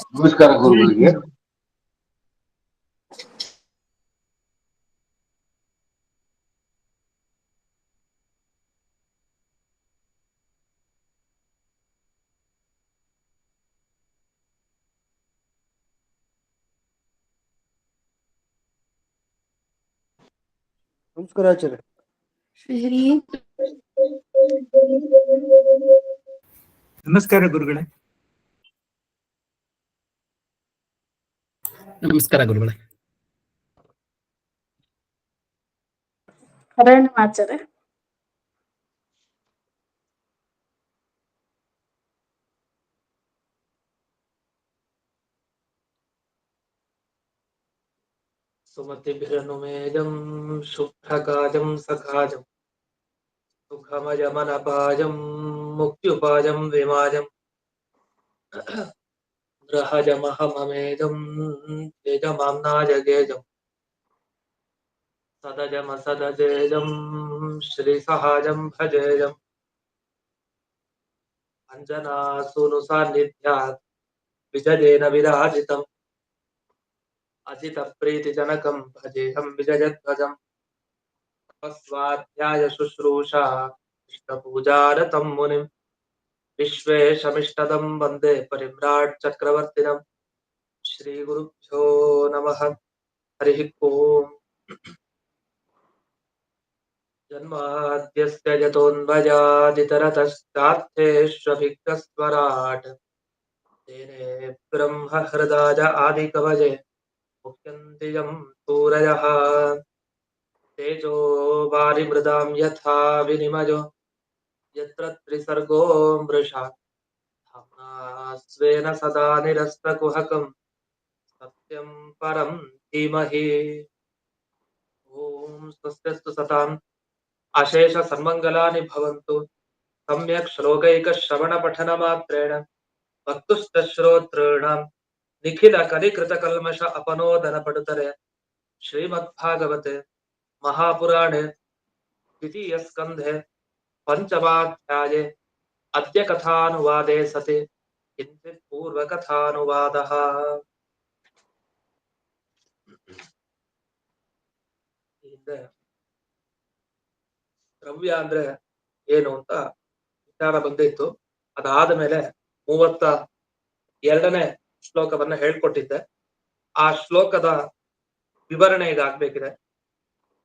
ನಮಸ್ಕಾರ ಗುರುಗಳಿಗೆ. ನಮಸ್ಕಾರ ಆಚಾರ್ಯ. ಶ್ರೀ ನಮಸ್ಕಾರ ಗುರುಗಳೇ. ನಮಸ್ಕಾರ ಗುರುಗಳೇ. ಹರಣ ಆಚಾರ್ಯ. ಸುಮತಿಭಿರನುಮೇಜಂ ಶುಭ್ರಕಾಜಂ ಸಖಾಜಂ ಸುಖಮಜಮನಪಾಜಂ ಮುಕ್ತ್ಯುಪಾಜಂ ವಿಮಾಜಂ ಗೃಹಜಮಹಮಮೇಜಂ ತೇಜಮಾಮ್ನಾಜಗೇಜಂ ಸದಜಮಸದಜೇಜಂ ಶ್ರೀಸಹಾಜಂ ಭಜೇಜಂ ಅಂಜನಾಸೂನು ಸಾನ್ನಿಧ್ಯಾತ್ ವಿಜಯೇನ ವಿರಾಜಿತಂ ಅಜಿತ ಪ್ರೀತಿಜನಕಂ ಭಜೇಹಂ ವಿಜಯಧ್ವಜಂ ಸ್ವಾಧ್ಯಾಯ ಶುಶ್ರೂಷಾ ಕೃಷ್ಣಪೂಜಾರತಂ ಮುನಿಂ ವಿಶ್ವೇಶಮಿಷ್ಟದಂ ವಂದೇ ಪರಿಮ್ರಾಟ್ ಚಕ್ರವರ್ತಿನಂ. ಶ್ರೀ ಗುರುಭ್ಯೋ ನಮಃ. ಹರಿ ಓಂ. ಜನ್ಮಾದ್ಯಸ್ಯ ಯತೋನ್ಮಯಾದಿತರತಶ್ಚಾರ್ಥೇಷ್ವಭಿಘ್ನಸ್ವರಾಟ್ ತೇನೇ ಬ್ರಹ್ಮ ಹೃದಾಯ ಆದಿಕವಜೆ ಮುಖ್ಯಂತಿ ಯಂ ಸೂರಯಃ ತೇಜೋ ವಾರಿಮೃದಾಂ ಯಥಾ ವಿನಿಮಯೋ ಯತ್ರ ತ್ರಿಸರ್ಗೋ ಮೃಷಾ ಧಾಮ್ನಾ ಸ್ವೇನ ಸದಾ ನಿರಸ್ತಕುಹಕಂ ಸತ್ಯಂ ಪರಂ ಧೀಮಹಿ. ಓಂ ಸ್ವಸ್ತಿಸ್ತು ಸತಾಂ ಅಶೇಷ ಸನ್ಮಂಗಲಾನಿ ಭವಂತು. ಸಮ್ಯಕ್ ಶ್ಲೋಕೈಕ ಶ್ರವಣ ಪಠನ ಮಾತ್ರೇಣ ಭಕ್ತುಶ್ಚ ಶ್ರೋತॄಣಾಂ ನಿಖಿಲ ಕಲಿಕೃತ ಕಲ್ಮಷ ಅಪನೋದನ ಪಡುತ್ತಾರೆ. ಶ್ರೀಮದ್ಭಾಗವತೆ ಮಹಾಪುರಾಣೆ ದ್ವಿತೀಯ ಸ್ಕಂಧೆ ಪಂಚಮಾಧ್ಯಾಯೇ ಅದ್ಯ ಕಥಾನುವಾದೇ ಸತಿ ಕಿಂಚಿತ್ ಪೂರ್ವಕಥಾನುವಾದಃ. ಹಿಂದೆ ದ್ರವ್ಯ ಅಂದ್ರೆ ಏನು ಅಂತ ವಿಚಾರ ಬಂದಿತ್ತು. ಅದಾದ ಮೇಲೆ 32ನೇ ಶ್ಲೋಕವನ್ನ ಹೇಳ್ಕೊಟ್ಟಿದ್ದೆ. ಆ ಶ್ಲೋಕದ ವಿವರಣೆ ಇದಾಗಬೇಕಿದೆ.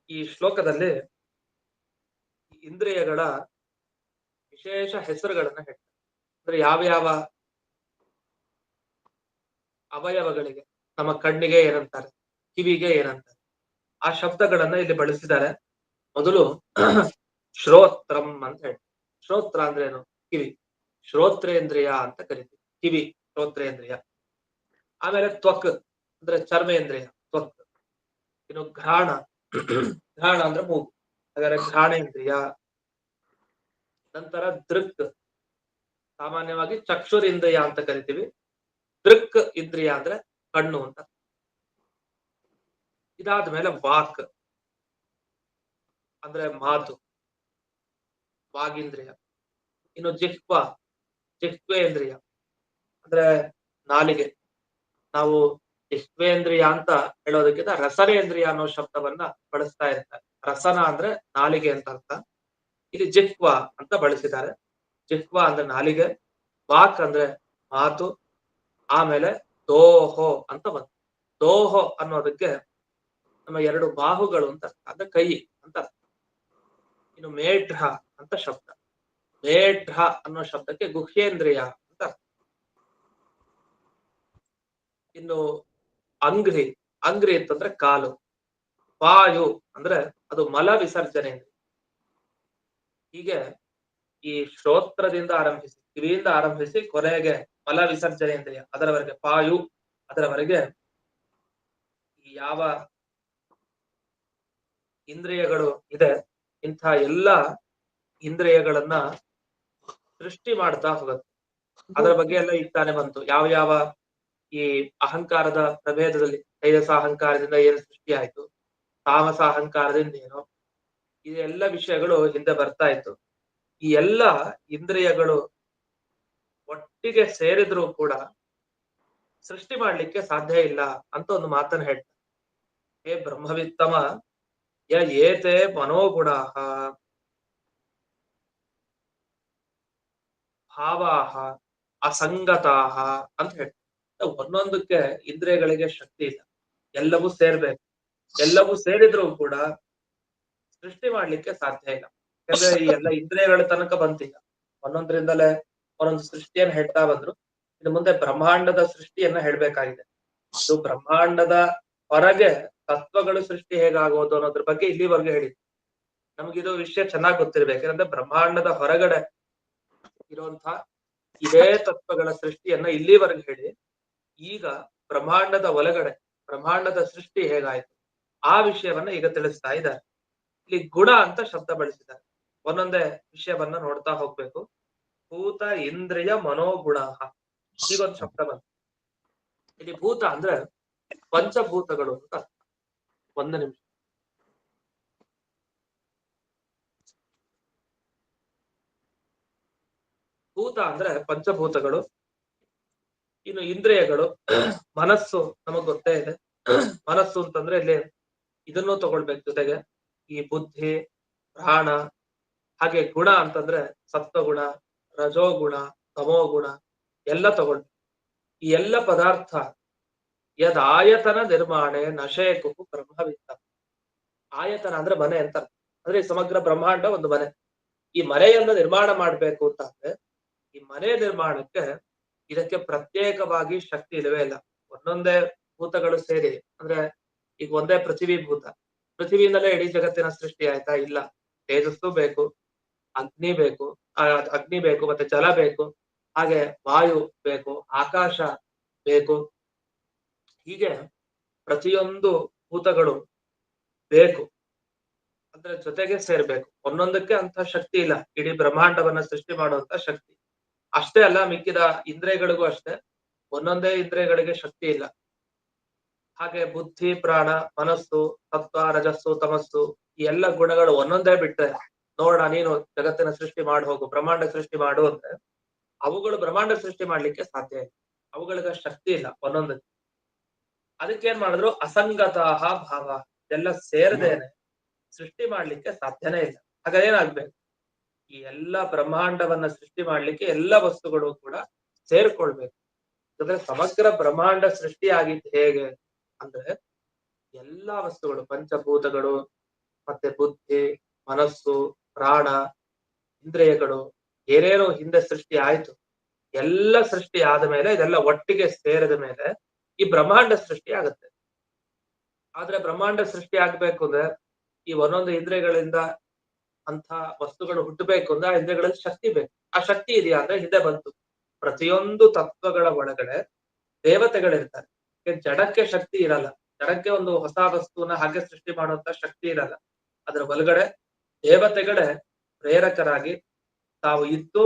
ಈ ಶ್ಲೋಕದಲ್ಲಿ ಇಂದ್ರಿಯಗಳ ವಿಶೇಷ ಹೆಸರುಗಳನ್ನ ಹೇಳ್ತಾರೆ. ಅಂದ್ರೆ ಯಾವ ಅವಯವಗಳಿಗೆ, ನಮ್ಮ ಕಣ್ಣಿಗೆ ಏನಂತಾರೆ, ಕಿವಿಗೆ ಏನಂತಾರೆ, ಆ ಶಬ್ದಗಳನ್ನ ಇಲ್ಲಿ ಬಳಸಿದ್ದಾರೆ. ಮೊದಲು ಶ್ರೋತ್ರಂ ಅಂತ ಹೇಳಿ. ಶ್ರೋತ್ರ ಅಂದ್ರೆ ಏನು? ಕಿವಿ. ಶ್ರೋತ್ರೇಂದ್ರಿಯ ಅಂತ ಕರಿತೀವಿ. ಕಿವಿ ಶ್ರೋತ್ರೇಂದ್ರಿಯ. ಆಮೇಲೆ ತ್ವಕ್ ಅಂದ್ರೆ ಚರ್ಮೇಂದ್ರಿಯ, ತ್ವಕ್. ಇನ್ನು ಘ್ರಾಣ, ಘ್ರಾಣ ಅಂದ್ರೆ ಮೂಗು, ಹಾಗಾದ್ರೆ ಘ್ರಾಣೇಂದ್ರಿಯ. ನಂತರ ದೃಕ್, ಸಾಮಾನ್ಯವಾಗಿ ಚಕ್ಷುರಿಂದ್ರಿಯ ಅಂತ ಕರಿತೀವಿ. ದೃಕ್ ಇಂದ್ರಿಯ ಅಂದ್ರೆ ಕಣ್ಣು ಅಂತ. ಇದಾದ ಮೇಲೆ ವಾಕ್ ಅಂದ್ರೆ ಮಾತು, ವಾಗೀಂದ್ರಿಯ. ಇನ್ನು ಜಿಹ್ವ, ಜಿಹ್ವೇಂದ್ರಿಯ ಅಂದ್ರೆ ನಾಲಿಗೆ. ನಾವು ಜಿಹ್ವೇಂದ್ರಿಯ ಅಂತ ಹೇಳೋದಕ್ಕಿಂತ ರಸನೇಂದ್ರಿಯ ಅನ್ನೋ ಶಬ್ದವನ್ನ ಬಳಸ್ತಾ ಇರ್ತಾರೆ. ರಸನ ಅಂದ್ರೆ ನಾಲಿಗೆ ಅಂತ ಅರ್ಥ. ಇಲ್ಲಿ ಜಿಹ್ವ ಅಂತ ಬಳಸಿದ್ದಾರೆ. ಜಿಹ್ವ ಅಂದ್ರೆ ನಾಲಿಗೆ, ವಾಕ್ ಅಂದ್ರೆ ಮಾತು. ಆಮೇಲೆ ದೋಹೋ ಅಂತ ಬಂತು. ದೋಹೋ ಅನ್ನೋದಕ್ಕೆ ನಮ್ಮ 2 ಬಾಹುಗಳು ಅಂತ ಅರ್ಥ, ಅಂದ್ರೆ ಕೈ ಅಂತ ಅರ್ಥ. ಇನ್ನು ಮೇಢ್ರ ಅಂತ ಶಬ್ದ. ಮೇಢ್ರ ಅನ್ನೋ ಶಬ್ದಕ್ಕೆ ಗುಹ್ಯೇಂದ್ರಿಯ ಅಂತ ಅರ್ಥ. ಇನ್ನು ಅಂಗ್ರಿ, ಅಂಗ್ರಿ ಅಂತಂದ್ರೆ ಕಾಲು. ವಾಯು ಅಂದ್ರೆ ಅದು ಮಲ ವಿಸರ್ಜನೆ. ಹೀಗೆ ಈ ಶ್ರೋತ್ರದಿಂದ ಆರಂಭಿಸಿ, ಕಿವಿಯಿಂದ ಆರಂಭಿಸಿ ಕೊನೆಗೆ ಮಲ ವಿಸರ್ಜನೆ ಇಂದ್ರಿಯ ಅದರವರೆಗೆ, ಪಾಯು ಅದರವರೆಗೆ ಯಾವ ಇಂದ್ರಿಯಗಳು ಇದೆ, ಇಂಥ ಎಲ್ಲ ಇಂದ್ರಿಯಗಳನ್ನ ಸೃಷ್ಟಿ ಮಾಡ್ತಾ ಹೋಗುತ್ತೆ. ಅದರ ಬಗ್ಗೆ ಎಲ್ಲ ಈಗ ತಾನೇ ಬಂತು. ಯಾವ ಈ ಅಹಂಕಾರದ ಪ್ರಭೇದದಲ್ಲಿ ತೈಜಸ ಅಹಂಕಾರದಿಂದ ಏನು ಸೃಷ್ಟಿ ಆಯ್ತು, ತಾಮಸ ಅಹಂಕಾರದಿಂದ ಏನು, ಇದೆಲ್ಲ ವಿಷಯಗಳು ಹಿಂದೆ ಬರ್ತಾ ಇತ್ತು. ಈ ಎಲ್ಲ ಇಂದ್ರಿಯಗಳು ಒಟ್ಟಿಗೆ ಸೇರಿದ್ರೂ ಕೂಡ ಸೃಷ್ಟಿ ಮಾಡ್ಲಿಕ್ಕೆ ಸಾಧ್ಯ ಇಲ್ಲ ಅಂತ ಒಂದು ಮಾತನ್ನ ಹೇಳ್ತಾರೆ. ಹೇ ಬ್ರಹ್ಮವಿತ್ತಮ ಯ ಏತೆ ಮನೋಗುಣಾಹ ಭಾವಾಹ ಅಸಂಗತಾಹ ಅಂತ ಹೇಳ್ತಾರೆ. ಒಂದೊಂದಕ್ಕೆ ಇಂದ್ರಿಯಗಳಿಗೆ ಶಕ್ತಿ ಇಲ್ಲ, ಎಲ್ಲವೂ ಸೇರ್ಬೇಕು. ಎಲ್ಲವೂ ಸೇರಿದ್ರೂ ಕೂಡ ಸೃಷ್ಟಿ ಮಾಡ್ಲಿಕ್ಕೆ ಸಾಧ್ಯ ಇಲ್ಲ. ಯಾಕಂದ್ರೆ ಈ ಎಲ್ಲ ಇಂದ್ರಿಯಗಳ ತನಕ ಬಂತೀಗ ಒಂದೊಂದ್ರಿಂದಲೇ ಒಂದೊಂದು ಸೃಷ್ಟಿಯನ್ನ ಹೇಳ್ತಾ ಬಂದ್ರು. ಇನ್ನು ಮುಂದೆ ಬ್ರಹ್ಮಾಂಡದ ಸೃಷ್ಟಿಯನ್ನ ಹೇಳ್ಬೇಕಾಗಿದೆ. ಇದು ಬ್ರಹ್ಮಾಂಡದ ಹೊರಗೆ ತತ್ವಗಳು ಸೃಷ್ಟಿ ಹೇಗಾಗೋದು ಅನ್ನೋದ್ರ ಬಗ್ಗೆ ಇಲ್ಲಿವರೆಗೆ ಹೇಳಿದ್ರು. ನಮಗಿದು ವಿಷಯ ಚೆನ್ನಾಗಿ ಗೊತ್ತಿರ್ಬೇಕು. ಯಾಕಂದ್ರೆ ಬ್ರಹ್ಮಾಂಡದ ಹೊರಗಡೆ ಇರುವಂತಹ ಇದೇ ತತ್ವಗಳ ಸೃಷ್ಟಿಯನ್ನ ಇಲ್ಲಿವರೆಗೆ ಹೇಳಿ, ಈಗ ಬ್ರಹ್ಮಾಂಡದ ಒಳಗಡೆ ಬ್ರಹ್ಮಾಂಡದ ಸೃಷ್ಟಿ ಹೇಗಾಯ್ತು ಆ ವಿಷಯವನ್ನ ಈಗ ತಿಳಿಸ್ತಾ ಇದ್ದಾರೆ. ಇಲ್ಲಿ ಗುಣ ಅಂತ ಶಬ್ದ ಬಳಸಿದ್ದಾರೆ. ಒಂದೊಂದೇ ವಿಷಯವನ್ನ ನೋಡ್ತಾ ಹೋಗ್ಬೇಕು. ಭೂತ ಇಂದ್ರಿಯ ಮನೋಗುಣ ಹೀಗೊಂದು ಶಬ್ದ ಬಂತು. ಇಲ್ಲಿ ಭೂತ ಅಂದ್ರೆ ಪಂಚಭೂತಗಳು ಅಂತ ಅರ್ಥ. ಒಂದು ನಿಮಿಷ. ಭೂತ ಅಂದ್ರೆ ಪಂಚಭೂತಗಳು. ಇನ್ನು ಇಂದ್ರಿಯಗಳು, ಮನಸ್ಸು ನಮಗ್ ಗೊತ್ತೇ ಇದೆ. ಮನಸ್ಸು ಅಂತಂದ್ರೆ ಇಲ್ಲಿ ಇದನ್ನು ತಗೊಳ್ಬೇಕು ಜೊತೆಗೆ, ಈ ಬುದ್ಧಿ, ಪ್ರಾಣ, ಹಾಗೆ ಗುಣ ಅಂತಂದ್ರೆ ಸತ್ವಗುಣ, ರಜೋಗುಣ, ತಮೋಗುಣ ಎಲ್ಲ ತಗೊಳ್ಬೇಕು. ಈ ಎಲ್ಲ ಪದಾರ್ಥ ಯದ್ ಆಯತನ ನಿರ್ಮಾಣೆ ನಶೇಕು ಬ್ರಹ್ಮವಿತ್ತ. ಆಯತನ ಅಂದ್ರೆ ಮನೆ ಅಂತ. ಅಂದ್ರೆ ಈ ಸಮಗ್ರ ಬ್ರಹ್ಮಾಂಡ ಒಂದು ಮನೆ. ಈ ಮನೆಯನ್ನು ನಿರ್ಮಾಣ ಮಾಡ್ಬೇಕು ಅಂತ ಅಂದ್ರೆ ಈ ಮನೆ ನಿರ್ಮಾಣಕ್ಕೆ ಇದಕ್ಕೆ ಪ್ರತ್ಯೇಕವಾಗಿ ಶಕ್ತಿ ಇಲ್ಲವೇ ಇಲ್ಲ. ಒಂದೊಂದೇ ಭೂತಗಳು ಸೇರಿ ಅಂದ್ರೆ ಈಗ ಒಂದೇ ಪೃಥ್ವಿ ಭೂತ. ಪೃಥ್ವಿಯಿಂದಲೇ ಇಡೀ ಜಗತ್ತಿನ ಸೃಷ್ಟಿ ಆಯ್ತಾ? ಇಲ್ಲ. ತೇಜಸ್ಸು ಬೇಕು, ಅಗ್ನಿ ಬೇಕು, ಅಗ್ನಿ ಬೇಕು, ಮತ್ತೆ ಜಲ ಬೇಕು, ಹಾಗೆ ವಾಯು ಬೇಕು, ಆಕಾಶ ಬೇಕು. ಹೀಗೆ ಪ್ರತಿಯೊಂದು ಭೂತಗಳು ಬೇಕು ಅಂದ್ರೆ ಜೊತೆಗೆ ಸೇರ್ಬೇಕು. ಒಂದೊಂದಕ್ಕೆ ಅಂತ ಶಕ್ತಿ ಇಲ್ಲ ಇಡೀ ಬ್ರಹ್ಮಾಂಡವನ್ನ ಸೃಷ್ಟಿ ಮಾಡುವಂತ ಶಕ್ತಿ. ಅಷ್ಟೇ ಅಲ್ಲ, ಮಿಕ್ಕಿದ ಇಂದ್ರಿಯಗಳಿಗೂ ಅಷ್ಟೇ ಒಂದೊಂದೇ ಇಂದ್ರಿಯಗಳಿಗೆ ಶಕ್ತಿ ಇಲ್ಲ. ಹಾಗೆ ಬುದ್ಧಿ, ಪ್ರಾಣ, ಮನಸ್ಸು, ಸತ್ವ, ರಜಸ್ಸು, ತಮಸ್ಸು ಈ ಎಲ್ಲ ಗುಣಗಳು ಒಂದೊಂದೇ ಬಿಟ್ರೆ, ನೋಡ ನೀನು ಜಗತ್ತಿನ ಸೃಷ್ಟಿ ಮಾಡಿ ಹೋಗು, ಬ್ರಹ್ಮಾಂಡ ಸೃಷ್ಟಿ ಮಾಡು ಅಂದ್ರೆ ಅವುಗಳು ಬ್ರಹ್ಮಾಂಡ ಸೃಷ್ಟಿ ಮಾಡ್ಲಿಕ್ಕೆ ಸಾಧ್ಯ ಇಲ್ಲ. ಅವುಗಳಿಗೆ ಶಕ್ತಿ ಇಲ್ಲ ಒಂದೊಂದಕ್ಕೆ. ಅದಕ್ಕೇನ್ ಮಾಡಿದ್ರು? ಅಸಂಗತಾಹ ಭಾವ, ಎಲ್ಲ ಸೇರದೇನೆ ಸೃಷ್ಟಿ ಮಾಡ್ಲಿಕ್ಕೆ ಸಾಧ್ಯನೇ ಇಲ್ಲ. ಹಾಗಾದ್ರೆ ಏನಾಗ್ಬೇಕು? ಈ ಎಲ್ಲ ಬ್ರಹ್ಮಾಂಡವನ್ನ ಸೃಷ್ಟಿ ಮಾಡ್ಲಿಕ್ಕೆ ಎಲ್ಲ ವಸ್ತುಗಳು ಕೂಡ ಸೇರ್ಕೊಳ್ಬೇಕು. ಅಂದ್ರೆ ಸಮಗ್ರ ಬ್ರಹ್ಮಾಂಡ ಸೃಷ್ಟಿ ಆಗಿದ್ದು ಹೇಗೆ ಅಂದ್ರೆ ಎಲ್ಲಾ ವಸ್ತುಗಳು, ಪಂಚಭೂತಗಳು, ಮತ್ತೆ ಬುದ್ಧಿ, ಮನಸ್ಸು, ಪ್ರಾಣ, ಇಂದ್ರಿಯಗಳು ಏನೇನು ಹಿಂದೆ ಸೃಷ್ಟಿ ಆಯ್ತು, ಎಲ್ಲ ಸೃಷ್ಟಿ ಆದ ಮೇಲೆ ಇದೆಲ್ಲ ಒಟ್ಟಿಗೆ ಸೇರಿದ ಮೇಲೆ ಈ ಬ್ರಹ್ಮಾಂಡ ಸೃಷ್ಟಿ ಆಗುತ್ತೆ. ಆದ್ರೆ ಬ್ರಹ್ಮಾಂಡ ಸೃಷ್ಟಿ ಆಗ್ಬೇಕು ಅಂದ್ರೆ ಈ ಒಂದೊಂದು ಇಂದ್ರಿಯಗಳಿಂದ ಅಂತ ವಸ್ತುಗಳು ಹುಟ್ಟಬೇಕು ಅಂದ್ರೆ ಆ ಇಂದ್ರಿಯಗಳಲ್ಲಿ ಶಕ್ತಿ ಬೇಕು. ಆ ಶಕ್ತಿ ಇದೆಯಾ ಅಂದ್ರೆ ಹಿಂದೆ ಬಂತು. ಪ್ರತಿಯೊಂದು ತತ್ವಗಳ ಒಳಗಡೆ ದೇವತೆಗಳಿರ್ತಾರೆ. ಜಡಕ್ಕೆ ಶಕ್ತಿ ಇರಲ್ಲ. ಜಡಕ್ಕೆ ಒಂದು ಹೊಸ ವಸ್ತುವನ್ನ ಹಾಗೆ ಸೃಷ್ಟಿ ಮಾಡುವಂತ ಶಕ್ತಿ ಇರಲ್ಲ. ಅದರ ಒಳಗಡೆ ದೇವತೆಗಳೇ ಪ್ರೇರಕರಾಗಿ ತಾವು ಇದ್ದು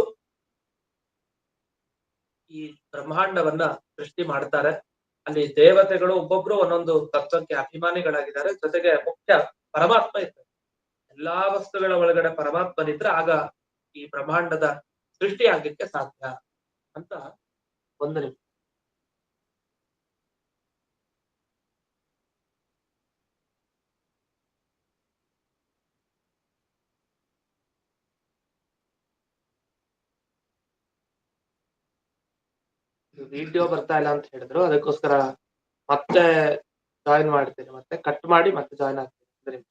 ಈ ಬ್ರಹ್ಮಾಂಡವನ್ನ ಸೃಷ್ಟಿ ಮಾಡ್ತಾರೆ. ಅಲ್ಲಿ ದೇವತೆಗಳು ಒಬ್ಬೊಬ್ರು ಒಂದೊಂದು ತತ್ವಕ್ಕೆ ಅಭಿಮಾನಿಗಳಾಗಿದ್ದಾರೆ. ಜೊತೆಗೆ ಮುಖ್ಯ ಪರಮಾತ್ಮ ಇರ್ತಾರೆ. ಎಲ್ಲಾ ವಸ್ತುಗಳ ಒಳಗಡೆ ಪರಮಾತ್ಮನಿದ್ರೆ ಆಗ ಈ ಬ್ರಹ್ಮಾಂಡದ ಸೃಷ್ಟಿ ಆಗ್ಲಿಕ್ಕೆ ಸಾಧ್ಯ ಅಂತ ಒಂದು ನಿಮಿಷ. ವಿಡಿಯೋ ಬರ್ತಾ ಇಲ್ಲ ಅಂತ ಹೇಳಿದ್ರು, ಅದಕ್ಕೋಸ್ಕರ ಮತ್ತೆ ಜಾಯಿನ್ ಮಾಡ್ತೀನಿ. ಮತ್ತೆ ಕಟ್ ಮಾಡಿ ಮತ್ತೆ ಜಾಯಿನ್ ಆಗ್ತೀನಿ. ಒಂದು ನಿಮಿಷ.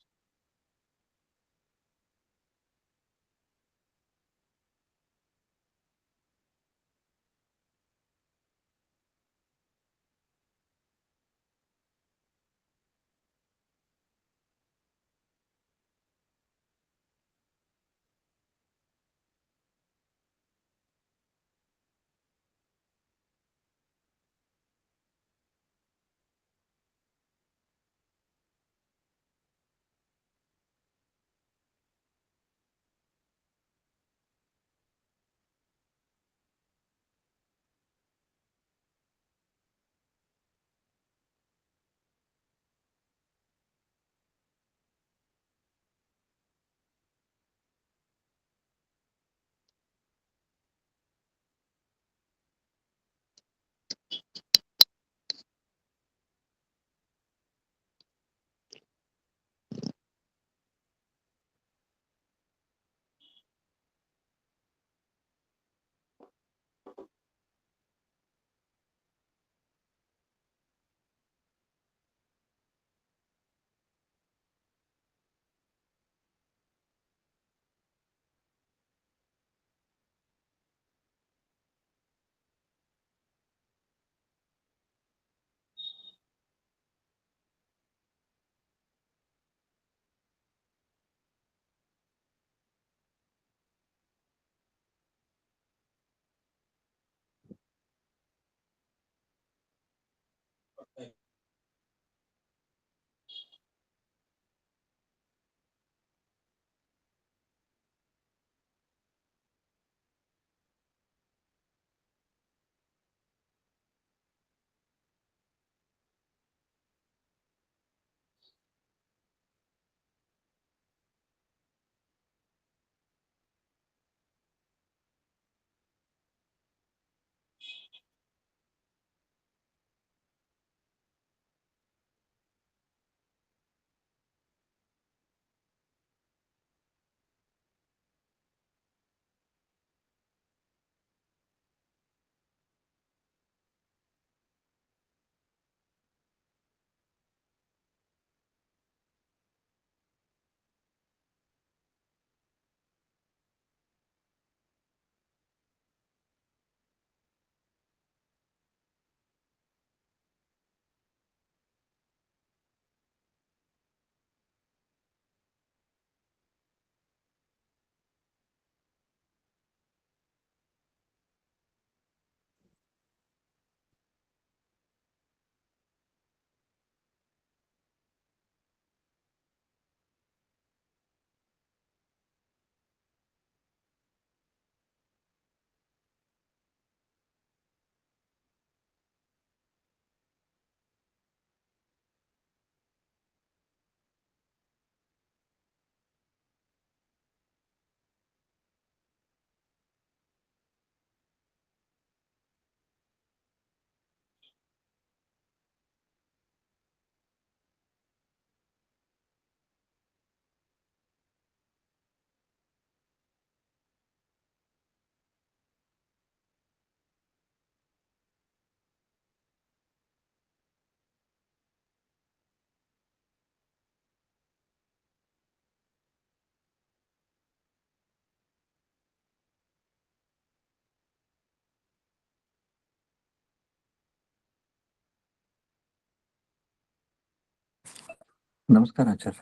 ನಮಸ್ಕಾರ ಆಚಾರ್ಯ.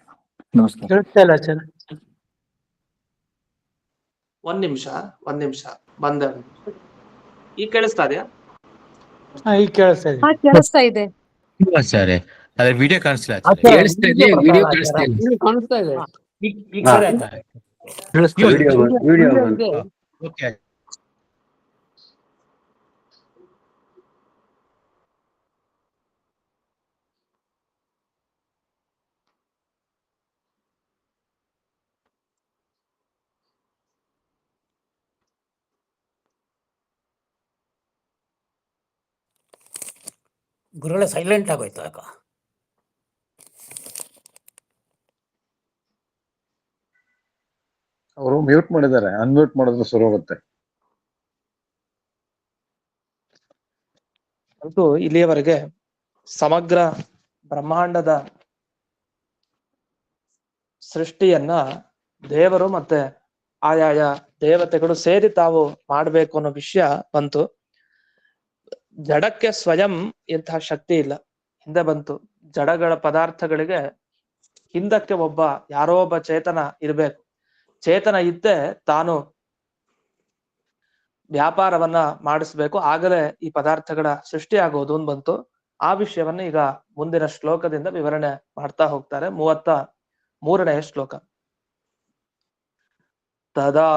ನಮಸ್ಕಾರ. ಕೇಳಿಸ್ತಾ ಇಲ್ಲ ಆಚಾರ್ಯ. ಒಂದ್ ನಿಮಿಷ ಬಂದೆ. ಈಗ ಕೇಳಿಸ್ತಾ ಇದೆಯಾ? ಈಗ ಕೇಳಿಸ್ತಾ ಇದೆ. ಕೇಳಿಸ್ತಾ ಇದೆ. ಆಚಾರ್ಯ ಅದೇ ವಿಡಿಯೋ ಕಾಣಿಸ್ತಾ ಆಚಾರ್ಯ, ಕೇಳಿಸ್ತಾ ಇದೆ, ವಿಡಿಯೋ ಕಾಣಿಸ್ತಾ ಇಲ್ಲ. ಇಲ್ಲಿ ಕಾಣಿಸ್ತಾ ಇದೆ. ಈಗ ಸರಿ ಆಯ್ತಾ? ವಿಡಿಯೋ ಬಂತು. ಓಕೆ. ಗುರುಗಳೇ ಸೈಲೆಂಟ್ ಆಗೋಯ್ತು ಯಾಕ? ಅವರು ಮ್ಯೂಟ್ ಮಾಡಿದ್ದಾರೆ, ಅನ್ಮ್ಯೂಟ್ ಮಾಡಿದ್ರೆ ಶುರು ಹೋಗುತ್ತೆ. ಅಂತೂ ಇಲ್ಲಿಯವರೆಗೆ ಸಮಗ್ರ ಬ್ರಹ್ಮಾಂಡದ ಸೃಷ್ಟಿಯನ್ನ ದೇವರು ಮತ್ತೆ ಆಯಾಯ ದೇವತೆಗಳು ಸೇರಿ ತಾವು ಮಾಡ್ಬೇಕು ಅನ್ನೋ ವಿಷಯ ಬಂತು. ಜಡಕ್ಕೆ ಸ್ವಯಂ ಇಂತಹ ಶಕ್ತಿ ಇಲ್ಲ. ಹಿಂದೆ ಬಂತು, ಜಡಗಳ ಪದಾರ್ಥಗಳಿಗೆ ಹಿಂದಕ್ಕೆ ಯಾರೋ ಒಬ್ಬ ಚೇತನ ಇರ್ಬೇಕು. ಚೇತನ ಇದ್ದೇ ತಾನು ವ್ಯಾಪಾರವನ್ನ ಮಾಡಿಸ್ಬೇಕು, ಆಗಲೇ ಈ ಪದಾರ್ಥಗಳ ಸೃಷ್ಟಿ ಆಗೋದು ಅಂತ ಬಂತು. ಆ ವಿಷಯವನ್ನ ಈಗ ಮುಂದಿನ ಶ್ಲೋಕದಿಂದ ವಿವರಣೆ ಮಾಡ್ತಾ ಹೋಗ್ತಾರೆ. 33ನೇ ಶ್ಲೋಕ. ತದಾ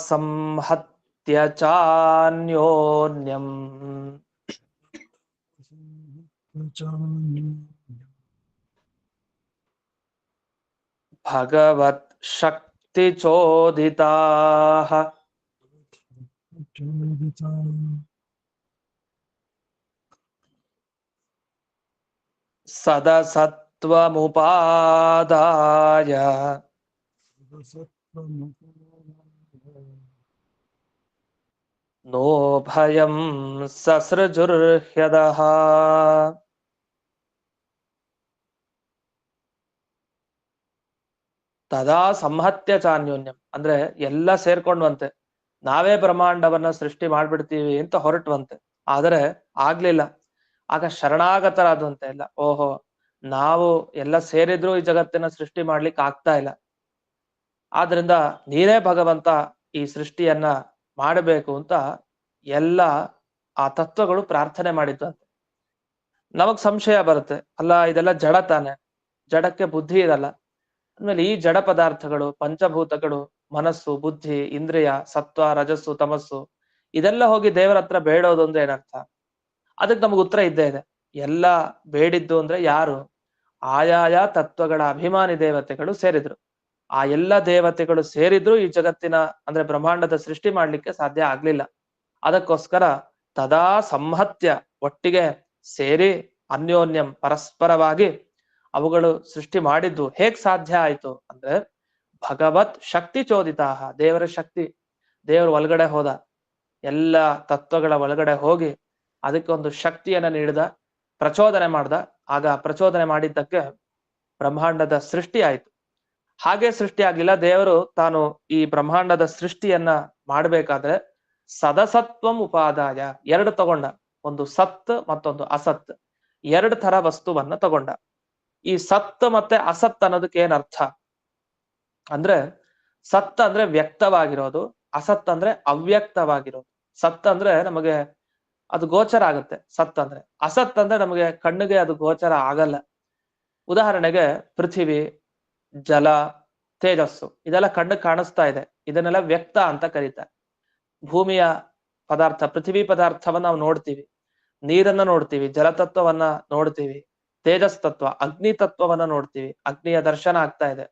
ಸಂಹತ್ಯ ಚಾನ್ಯೋನ್ಯಂ ಭಗವತ್ ಶಕ್ತಿ ಚೋದಿತಾಃ ಸದಸತ್ವಮುಪಾದಾಯ ನೋ ಭಯಂ ಸಸೃಜುರ್ಹ್ಯದಃ. ತದಾ ಸಂಹತ್ಯ ಚಾನ್ಯೋನ್ಯಂ ಅಂದ್ರೆ ಎಲ್ಲ ಸೇರ್ಕೊಂಡ್ವಂತೆ, ನಾವೇ ಬ್ರಹ್ಮಾಂಡವನ್ನ ಸೃಷ್ಟಿ ಮಾಡ್ಬಿಡ್ತೀವಿ ಅಂತ ಹೊರಟುವಂತೆ. ಆದರೆ ಆಗ್ಲಿಲ್ಲ. ಆಗ ಶರಣಾಗತರಾದಂತೆ ಎಲ್ಲ, ಓಹೋ ನಾವು ಎಲ್ಲ ಸೇರಿದ್ರು ಈ ಜಗತ್ತಿನ ಸೃಷ್ಟಿ ಮಾಡ್ಲಿಕ್ಕೆ ಆಗ್ತಾ ಇಲ್ಲ, ಆದ್ರಿಂದ ನೀನೇ ಭಗವಂತ ಈ ಸೃಷ್ಟಿಯನ್ನ ಮಾಡಬೇಕು ಅಂತ ಎಲ್ಲ ಆ ತತ್ವಗಳು ಪ್ರಾರ್ಥನೆ ಮಾಡಿದ್ವಂತೆ. ನಮಗ್ ಸಂಶಯ ಬರುತ್ತೆ, ಅಲ್ಲ ಇದೆಲ್ಲ ಜಡ ತಾನೆ, ಜಡಕ್ಕೆ ಬುದ್ಧಿ ಇರಲ್ಲ. ಆಮೇಲೆ ಈ ಜಡ ಪದಾರ್ಥಗಳು, ಪಂಚಭೂತಗಳು, ಮನಸ್ಸು, ಬುದ್ಧಿ, ಇಂದ್ರಿಯ, ಸತ್ವ, ರಜಸ್ಸು, ತಮಸ್ಸು, ಇದೆಲ್ಲ ಹೋಗಿ ದೇವರ ಹತ್ರ ಬೇಡೋದು ಅಂದ್ರೆ ಏನರ್ಥ? ಅದಕ್ಕೆ ನಮಗ್ ಉತ್ತರ ಇದ್ದೇ ಇದೆ. ಎಲ್ಲ ಬೇಡಿದ್ದು ಅಂದ್ರೆ ಯಾರು? ಆಯಾಯ ತತ್ವಗಳ ಅಭಿಮಾನಿ ದೇವತೆಗಳು ಸೇರಿದ್ರು. ಆ ಎಲ್ಲ ದೇವತೆಗಳು ಸೇರಿದ್ರು ಈ ಜಗತ್ತಿನ ಅಂದ್ರೆ ಬ್ರಹ್ಮಾಂಡದ ಸೃಷ್ಟಿ ಮಾಡ್ಲಿಕ್ಕೆ ಸಾಧ್ಯ ಆಗ್ಲಿಲ್ಲ. ಅದಕ್ಕೋಸ್ಕರ ತದಾ ಸಂಹತ್ಯ, ಒಟ್ಟಿಗೆ ಸೇರಿ ಅನ್ಯೋನ್ಯಂ ಪರಸ್ಪರವಾಗಿ ಅವುಗಳು ಸೃಷ್ಟಿ ಮಾಡಿದ್ದು ಹೇಗ್ ಸಾಧ್ಯ ಆಯ್ತು ಅಂದ್ರೆ ಭಗವತ್ ಶಕ್ತಿ ಚೋದಿತಾಹ, ದೇವರ ಶಕ್ತಿ, ದೇವರ ಒಳಗಡೆ ಹೋದ, ಎಲ್ಲ ತತ್ವಗಳ ಒಳಗಡೆ ಹೋಗಿ ಅದಕ್ಕೆ ಒಂದು ಶಕ್ತಿಯನ್ನ ನೀಡಿದ, ಪ್ರಚೋದನೆ ಮಾಡ್ದ. ಆಗ ಪ್ರಚೋದನೆ ಮಾಡಿದ್ದಕ್ಕೆ ಬ್ರಹ್ಮಾಂಡದ ಸೃಷ್ಟಿ ಆಯ್ತು. ಹಾಗೆ ಸೃಷ್ಟಿ ಆಗ್ಲಿಲ್ಲ, ದೇವರು ತಾನು ಈ ಬ್ರಹ್ಮಾಂಡದ ಸೃಷ್ಟಿಯನ್ನ ಮಾಡ್ಬೇಕಾದ್ರೆ ಸದಸತ್ವಂ ಉಪಾದಾಯ, ಎರಡು ತಗೊಂಡ, ಒಂದು ಸತ್ ಮತ್ತೊಂದು ಅಸತ್, ಎರಡು ತರ ವಸ್ತುವನ್ನ ತಗೊಂಡ. ಈ ಸತ್ ಮತ್ತೆ ಅಸತ್ ಅನ್ನೋದಕ್ಕೆ ಏನ್ ಅರ್ಥ ಅಂದ್ರೆ, ಸತ್ ಅಂದ್ರೆ ವ್ಯಕ್ತವಾಗಿರೋದು, ಅಸತ್ ಅಂದ್ರೆ ಅವ್ಯಕ್ತವಾಗಿರೋದು. ಸತ್ ಅಂದ್ರೆ ನಮಗೆ ಅದು ಗೋಚರ ಆಗುತ್ತೆ, ಸತ್ ಅಂದ್ರೆ. ಅಸತ್ ಅಂದ್ರೆ ನಮಗೆ ಕಣ್ಣಿಗೆ ಅದು ಗೋಚರ ಆಗಲ್ಲ. ಉದಾಹರಣೆಗೆ ಪೃಥಿವಿ, ಜಲ, ತೇಜಸ್ಸು, ಇದೆಲ್ಲ ಕಣ್ಣಿಗೆ ಕಾಣಿಸ್ತಾ ಇದೆ, ಇದನ್ನೆಲ್ಲ ವ್ಯಕ್ತ ಅಂತ ಕರೀತಾರೆ. ಭೂಮಿಯ ಪದಾರ್ಥ, ಪೃಥ್ವಿ ಪದಾರ್ಥವನ್ನ ನಾವು ನೋಡ್ತೀವಿ, ನೀರನ್ನ ನೋಡ್ತೀವಿ, ಜಲತತ್ವವನ್ನ ನೋಡ್ತೀವಿ, ತೇಜಸ್ ತತ್ವ, ಅಗ್ನಿ ತತ್ವವನ್ನ ನೋಡ್ತೀವಿ, ಅಗ್ನಿಯ ದರ್ಶನ ಆಗ್ತಾ ಇದೆ.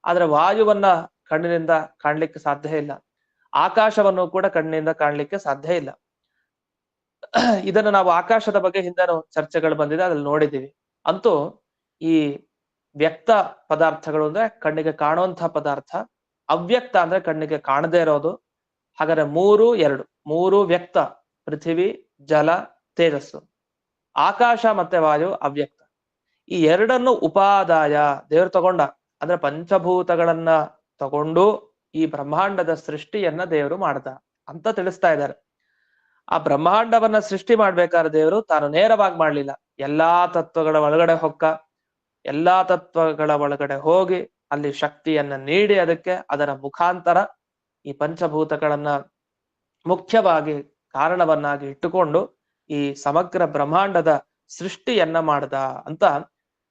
ಆದ್ರೆ ವಾಯುವನ್ನ ಕಣ್ಣಿನಿಂದ ಕಾಣ್ಲಿಕ್ಕೆ ಸಾಧ್ಯ ಇಲ್ಲ, ಆಕಾಶವನ್ನು ಕೂಡ ಕಣ್ಣಿನಿಂದ ಕಾಣ್ಲಿಕ್ಕೆ ಸಾಧ್ಯ ಇಲ್ಲ. ಇದನ್ನು ನಾವು ಆಕಾಶದ ಬಗ್ಗೆ ಹಿಂದೆನೂ ಚರ್ಚೆಗಳು ಬಂದಿದೆ, ಅದ್ರಲ್ಲಿ ನೋಡಿದ್ದೀವಿ. ಅಂತೂ ಈ ವ್ಯಕ್ತ ಪದಾರ್ಥಗಳು ಅಂದ್ರೆ ಕಣ್ಣಿಗೆ ಕಾಣುವಂತಹ ಪದಾರ್ಥ, ಅವ್ಯಕ್ತ ಅಂದ್ರೆ ಕಣ್ಣಿಗೆ ಕಾಣದೇ ಇರೋದು. ಹಾಗಾದ್ರೆ ಮೂರು ವ್ಯಕ್ತ, ಪೃಥಿವಿ, ಜಲ, ತೇಜಸ್ಸು. ಆಕಾಶ ಮತ್ತೆ ವಾಯು ಅವ್ಯಕ್ತ. ಈ ಎರಡನ್ನು ಉಪಾದಾಯ ದೇವರು ತಗೊಂಡ, ಅಂದ್ರೆ ಪಂಚಭೂತಗಳನ್ನ ತಗೊಂಡು ಈ ಬ್ರಹ್ಮಾಂಡದ ಸೃಷ್ಟಿಯನ್ನ ದೇವರು ಮಾಡ್ದ ಅಂತ ತಿಳಿಸ್ತಾ ಇದ್ದಾರೆ. ಆ ಬ್ರಹ್ಮಾಂಡವನ್ನ ಸೃಷ್ಟಿ ಮಾಡ್ಬೇಕಾದ್ರೆ ದೇವರು ತಾನು ನೇರವಾಗಿ ಮಾಡ್ಲಿಲ್ಲ, ಎಲ್ಲಾ ತತ್ವಗಳ ಒಳಗಡೆ ಹೊಕ್ಕ, ಎಲ್ಲಾ ತತ್ವಗಳ ಒಳಗಡೆ ಹೋಗಿ ಅಲ್ಲಿ ಶಕ್ತಿಯನ್ನ ನೀಡಿ ಅದಕ್ಕೆ ಅದರ ಮುಖಾಂತರ ಈ ಪಂಚಭೂತಗಳನ್ನ ಮುಖ್ಯವಾಗಿ ಕಾರಣವನ್ನಾಗಿ ಇಟ್ಟುಕೊಂಡು ಈ ಸಮಗ್ರ ಬ್ರಹ್ಮಾಂಡದ ಸೃಷ್ಟಿಯನ್ನ ಮಾಡ್ದ ಅಂತ.